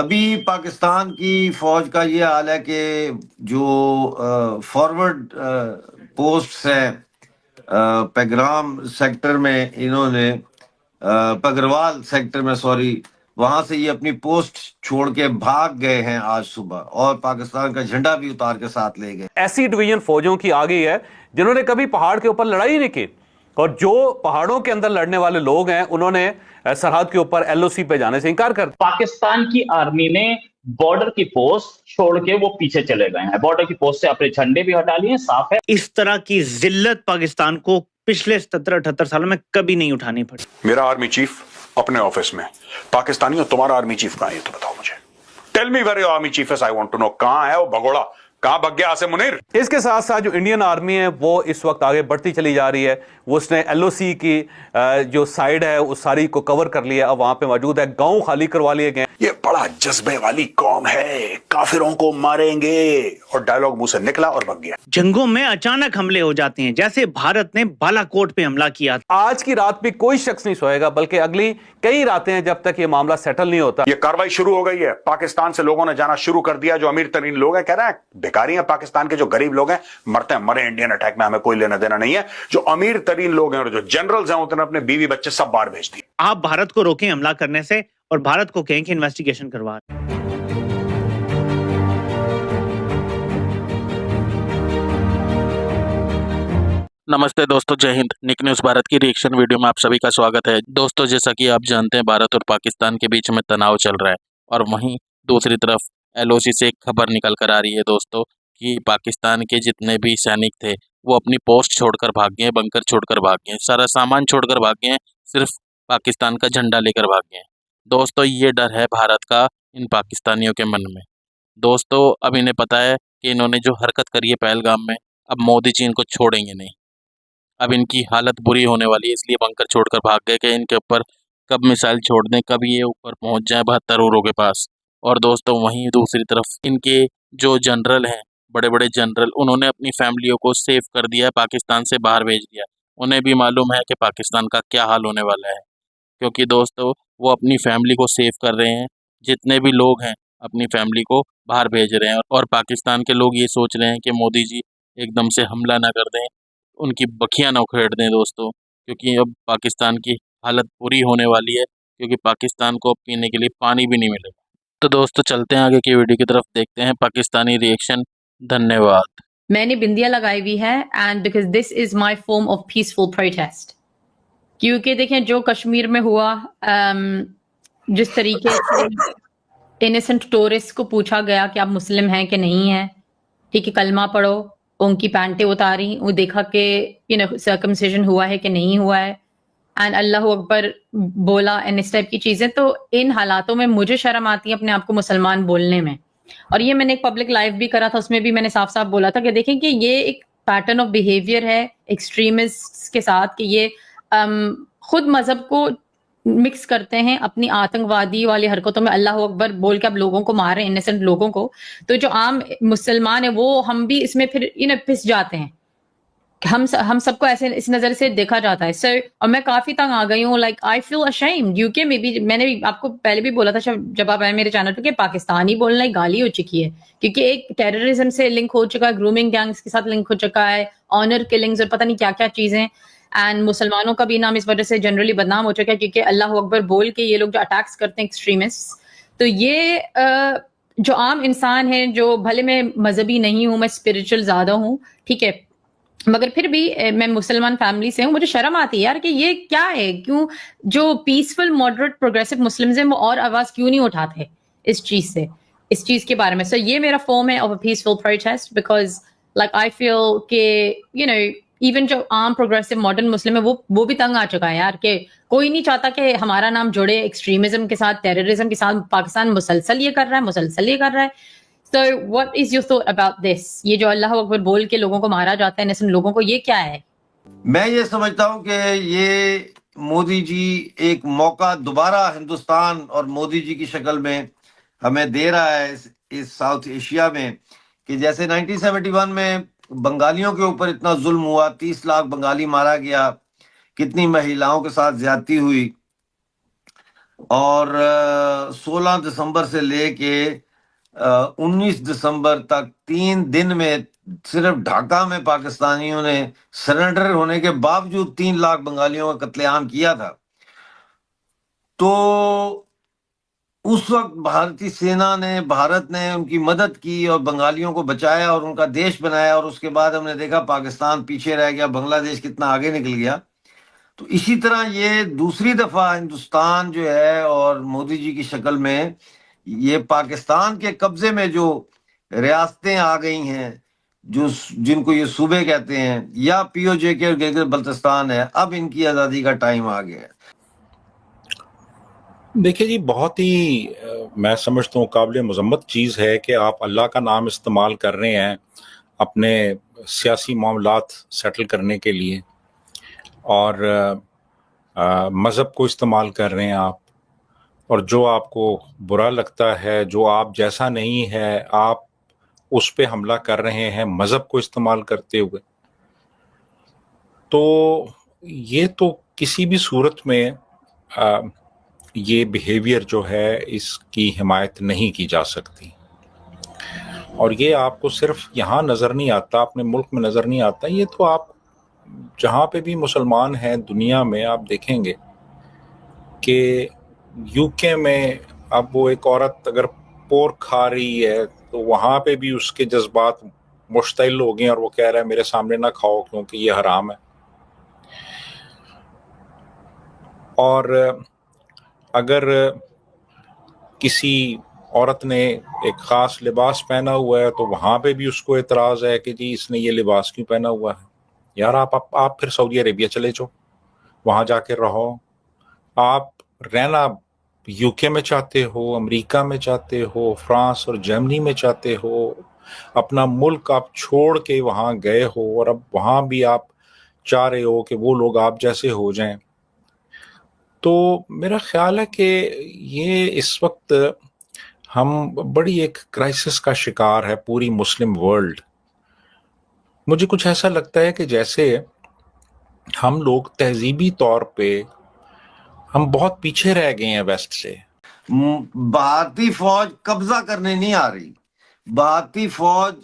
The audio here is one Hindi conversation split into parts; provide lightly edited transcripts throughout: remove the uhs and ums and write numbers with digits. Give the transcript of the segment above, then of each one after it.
अभी पाकिस्तान की फौज का ये हाल है कि जो फॉरवर्ड पोस्ट हैं पेगराम सेक्टर में इन्होंने पगरवाल सेक्टर में सॉरी वहां से ये अपनी पोस्ट छोड़ के भाग गए हैं आज सुबह और पाकिस्तान का झंडा भी उतार के साथ ले गए। ऐसी डिवीजन फौजों की आ गई है जिन्होंने कभी पहाड़ के ऊपर लड़ाई नहीं की, और जो पहाड़ों के अंदर लड़ने वाले लोग हैं उन्होंने सरहद के ऊपर एलओसी पे जाने से इनकार कर दिया। पाकिस्तान की आर्मी ने बॉर्डर की पोस्ट छोड़ के वो पीछे चले गए हैं, बॉर्डर की पोस्ट से अपने झंडे भी हटा लिए, साफ है। इस तरह की जिल्लत पाकिस्तान को पिछले 17-78 सालों में कभी नहीं उठानी पड़ी। मेरा आर्मी चीफ अपने ऑफिस में, पाकिस्तानियों तुम्हारा आर्मी चीफ कहां है ये तो बताओ मुझे। Tell me where your army chief is, I want to know. कहां है वो भगोड़ा, कहां भाग गया आसिम मुनीर? इसके साथ साथ जो इंडियन आर्मी है वो इस वक्त आगे बढ़ती चली जा रही है। वो उसने एलओसी की जो साइड है उस सारी को कवर कर लिया, अब वहां पे मौजूद है, गांव खाली करवा लिए गए। ये बड़ा जज्बे वाली कौम है, काफिरों को मारेंगे, और डायलॉग मुंह से निकला और भाग गया। जंगों में अचानक हमले हो जाते हैं, जैसे भारत ने बालाकोट पे हमला किया। आज की रात भी कोई शख्स नहीं सोएगा, बल्कि अगली कई रातें हैं जब तक ये मामला सेटल नहीं होता। ये कार्रवाई शुरू हो गई है, पाकिस्तान से लोगों ने जाना शुरू कर दिया। जो अमीर तरीन लोग हैं कह रहे हैं भिखारी हैं पाकिस्तान के, जो गरीब लोग हैं मरते हैं मरे, इंडियन अटैक में हमें कोई लेना देना नहीं है। जो अमीर तरीन लोग हैं और जो जनरल्स हैं उन्होंने अपने बीवी बच्चे सब बाहर भेज दिए। आप भारत को रोकें हमला करने से और भारत को कहें कि इन्वेस्टिगेशन करवा। नमस्ते दोस्तों, जय हिंद। निक न्यूज भारत की रिएक्शन वीडियो में आप सभी का स्वागत है। दोस्तों, जैसा कि आप जानते हैं भारत और पाकिस्तान के बीच में तनाव चल रहा है, और वहीं दूसरी तरफ एलओसी से एक खबर निकल कर आ रही है दोस्तों कि पाकिस्तान के जितने भी सैनिक थे वो अपनी पोस्ट छोड़कर भाग गए, बंकर छोड़कर भाग गए, सारा सामान छोड़कर भाग गए, सिर्फ पाकिस्तान का झंडा लेकर भाग गए। दोस्तों, ये डर है भारत का इन पाकिस्तानियों के मन में। दोस्तों, अब इन्हें पता है कि इन्होंने जो हरकत करी है पहलगाम में, अब मोदी जी इनको छोड़ेंगे नहीं। अब इनकी हालत बुरी होने वाली है, इसलिए बंकर छोड़कर भाग गए कि इनके ऊपर कब मिसाइल छोड़ दें, कब ये ऊपर पहुंच जाए 72 उरों के पास। और दोस्तों, वहीं दूसरी तरफ इनके जो जनरल हैं, बड़े बड़े जनरल, उन्होंने अपनी फैमिलियों को सेव कर दिया है, पाकिस्तान से बाहर भेज दिया। उन्हें भी मालूम है कि पाकिस्तान का क्या हाल होने वाला है, क्योंकि दोस्तों वो अपनी फैमिली को सेव कर रहे हैं। जितने भी लोग हैं अपनी फैमिली को बाहर भेज रहे हैं, और पाकिस्तान के लोग ये सोच रहे हैं कि मोदी जी एकदम से हमला ना कर दें, उनकी बखियां ना उखेड़ दें दोस्तों, क्योंकि अब पाकिस्तान की हालत बुरी होने वाली है, क्योंकि पाकिस्तान को अब पीने के लिए पानी भी नहीं मिलेगा। तो दोस्तों, चलते हैं आगे की वीडियो की तरफ, देखते हैं पाकिस्तानी रिएक्शन। धन्यवाद। मैंने बिंदिया लगाई हुई है, and because this is my form of peaceful protest. क्योंकि देखें जो कश्मीर में हुआ, जिस तरीके से इनोसेंट टूरिस्ट को पूछा गया कि आप मुस्लिम हैं कि नहीं हैं, ठीक है, कलमा पढ़ो, उनकी पैंटें उतारी, वो देखा कि सर्कमसिजन हुआ है कि नहीं हुआ है, एंड अल्लाह अकबर बोला, एंड इस टाइप की चीजें। तो इन हालातों में मुझे शर्म आती है अपने आप को मुसलमान बोलने में। और ये मैंने एक पब्लिक लाइव भी करा था, उसमें भी मैंने साफ साफ बोला था कि देखें कि ये एक पैटर्न ऑफ बिहेवियर है एक्सट्रीमिस्ट के साथ, कि ये खुद मजहब को मिक्स करते हैं अपनी आतंकवादी वाली हरकतों में, अल्लाह अकबर बोल के अब लोगों को मारे, इनोसेंट लोगों को। तो जो आम मुसलमान है वो, हम भी इसमें फिर पिस जाते हैं। हम सबको ऐसे इस नजर से देखा जाता है सर, और मैं काफी तंग आ गई हूँ। Like I feel ashamed. UK में भी मैंने भी आपको पहले भी बोला था जब आप आए मेरे चैनल पे कि पाकिस्तानी बोलना एक गाली हो चुकी है, क्योंकि एक टेररिज्म से लिंक हो चुका है, ग्रूमिंग गैंग्स के साथ लिंक हो चुका है, ऑनर किलिंग्स और पता नहीं क्या क्या चीजें। एंड मुसलमानों का भी नाम इस वजह से जनरली बदनाम हो चुका है, क्योंकि अल्लाह अकबर बोल के ये लोग जो अटैक्स करते हैं एक्सट्रीमिस्ट। तो ये जो आम इंसान है, जो भले मैं मजहबी नहीं हूँ, मैं स्पिरिचुअल ज्यादा हूँ, ठीक है, मगर फिर भी मैं मुसलमान फैमिली से हूँ, मुझे शर्म आती है यार कि ये क्या है, क्यों जो पीसफुल मॉडरेट प्रोग्रेसिव मुस्लिम्स हैं वो और आवाज क्यों नहीं उठाते इस चीज के बारे में। सो ये मेरा फॉर्म है of a peaceful protest, because like I feel के इवन जो आम प्रोग्रेसिव मॉडर्न मुस्लिम है वो भी तंग आ चुका है यार, कि कोई नहीं चाहता कि हमारा नाम जुड़े एक्सट्रीमिज्म के साथ, टेररिज्म के साथ। पाकिस्तान मुसलसल ये कर रहा है। So what is your thought about this? ये जो अल्लाह अकबर बोल के लोगों को मारा जाता है, इनसेंट लोगों को, ये क्या है? मैं ये समझता हूँ कि ये मोदी जी एक मौका दोबारा हिंदुस्तान और मोदी जी की शक्ल में हमें दे रहा है इस साउथ एशिया में, कि जैसे 1971 में बंगालियों के ऊपर इतना जुल्म हुआ, 30 लाख बंगाली मारा गया, कितनी महिलाओं के साथ ज्यादती हुई, और 16 दिसंबर से लेके 19 दिसंबर तक 3 दिन में सिर्फ ढाका में पाकिस्तानियों ने सरेंडर होने के बावजूद 3 लाख बंगालियों का कत्लेआम किया था। तो उस वक्त भारतीय सेना ने, भारत ने उनकी मदद की और बंगालियों को बचाया और उनका देश बनाया। और उसके बाद हमने देखा पाकिस्तान पीछे रह गया, बांग्लादेश कितना आगे निकल गया। तो इसी तरह ये दूसरी दफा हिंदुस्तान जो है और मोदी जी की शक्ल में ये पाकिस्तान के कब्जे में जो रियासतें आ गई हैं, जो जिनको ये सूबे कहते हैं, या पीओजे के गिलगित बल्तिस्तान है, अब इनकी आजादी का टाइम आ गया है। देखिए जी, बहुत ही मैं समझता हूँ काबिल मजम्मत चीज़ है कि आप अल्लाह का नाम इस्तेमाल कर रहे हैं अपने सियासी मामलात सेटल करने के लिए, और मज़हब को इस्तेमाल कर रहे हैं आप, और जो आपको बुरा लगता है, जो आप जैसा नहीं है, आप उस पे हमला कर रहे हैं मज़हब को इस्तेमाल करते हुए। तो ये तो किसी भी सूरत में ये बिहेवियर जो है इसकी हिमायत नहीं की जा सकती। और ये आपको सिर्फ यहाँ नज़र नहीं आता, अपने मुल्क में नज़र नहीं आता, ये तो आप जहाँ पे भी मुसलमान हैं दुनिया में आप देखेंगे कि यूके में अब वो एक औरत अगर पोर्क खा रही है तो वहाँ पे भी उसके जज्बात मुश्तइल हो गए और वो कह रहा है मेरे सामने ना खाओ क्योंकि ये हराम है। और अगर किसी औरत ने एक ख़ास लिबास पहना हुआ है तो वहाँ पे भी उसको एतराज़ है कि जी इसने ये लिबास क्यों पहना हुआ है। यार आप फिर सऊदी अरेबिया चले जाओ, वहाँ जाके रहो। आप रहना यूके में चाहते हो, अमेरिका में चाहते हो, फ्रांस और जर्मनी में चाहते हो, अपना मुल्क आप छोड़ के वहाँ गए हो और अब वहाँ भी आप चाह रहे हो कि वो लोग आप जैसे हो जाएं। तो मेरा ख्याल है कि ये इस वक्त हम बड़ी एक क्राइसिस का शिकार है पूरी मुस्लिम वर्ल्ड। मुझे कुछ ऐसा लगता है कि जैसे हम लोग तहजीबी तौर पे हम बहुत पीछे रह गए हैं वेस्ट से। भारतीय फौज कब्जा करने नहीं आ रही। भारतीय फौज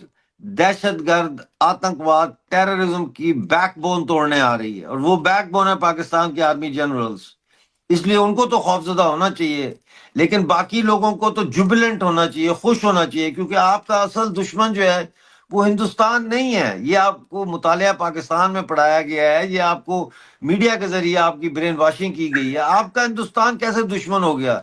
दहशतगर्द, आतंकवाद, टेररिज्म की बैकबोन तोड़ने आ रही है, और वो बैकबोन है पाकिस्तान के आर्मी जनरल्स। इसलिए उनको तो खौफजदा होना चाहिए, लेकिन बाकी लोगों को तो जुबिलेंट होना चाहिए, खुश होना चाहिए, क्योंकि आपका असल दुश्मन जो है वो हिंदुस्तान नहीं है। ये आपको मुतालिया पाकिस्तान में पढ़ाया गया है, ये आपको मीडिया के जरिए आपकी ब्रेन वॉशिंग की गई है। आपका हिंदुस्तान कैसे दुश्मन हो गया?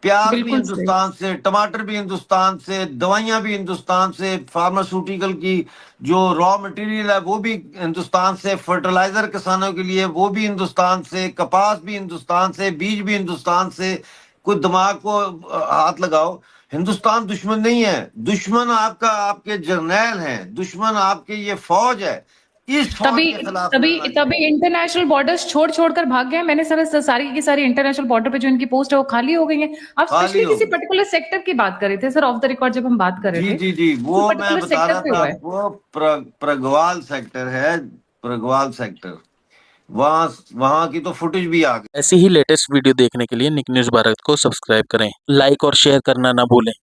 प्याज भी बिल्कुल सही। हिंदुस्तान से, टमाटर भी हिंदुस्तान से, दवाइयां भी हिंदुस्तान से, फार्मास्यूटिकल की जो रॉ मटेरियल है वो भी हिंदुस्तान से, फर्टिलाइजर किसानों के लिए वो भी हिंदुस्तान से, कपास भी हिंदुस्तान से, बीज भी हिंदुस्तान से। कोई दिमाग को हाथ लगाओ। हिंदुस्तान दुश्मन नहीं है, दुश्मन आपका आपके जर्नैल हैं, दुश्मन आपके ये फौज है। इस फौज तभी के खिलाफ तभी लड़ना तभी चाहिए। इंटरनेशनल बॉर्डर्स छोड़ कर भाग गए। मैंने सारी की सारी इंटरनेशनल बॉर्डर पे जो इनकी पोस्ट है वो खाली हो गई है। आप खाली स्पेशली हो किसी गई। पर्टिकुलर सेक्टर की बात कर रहे थे सर, ऑफ द रिकॉर्ड जब हम बात कर रहे जी थे, जी जी, वो मैं पर्टिकुलर बता रहा सेक्टर पे था हुआ है। आपको। प्रगवाल सेक्टर है, प्रगवाल सेक्टर, वहां वहां की तो फुटेज भी आ गई। ऐसी ही लेटेस्ट वीडियो देखने के लिए निक न्यूज़ भारत को सब्सक्राइब करें, लाइक और शेयर करना ना भूलें।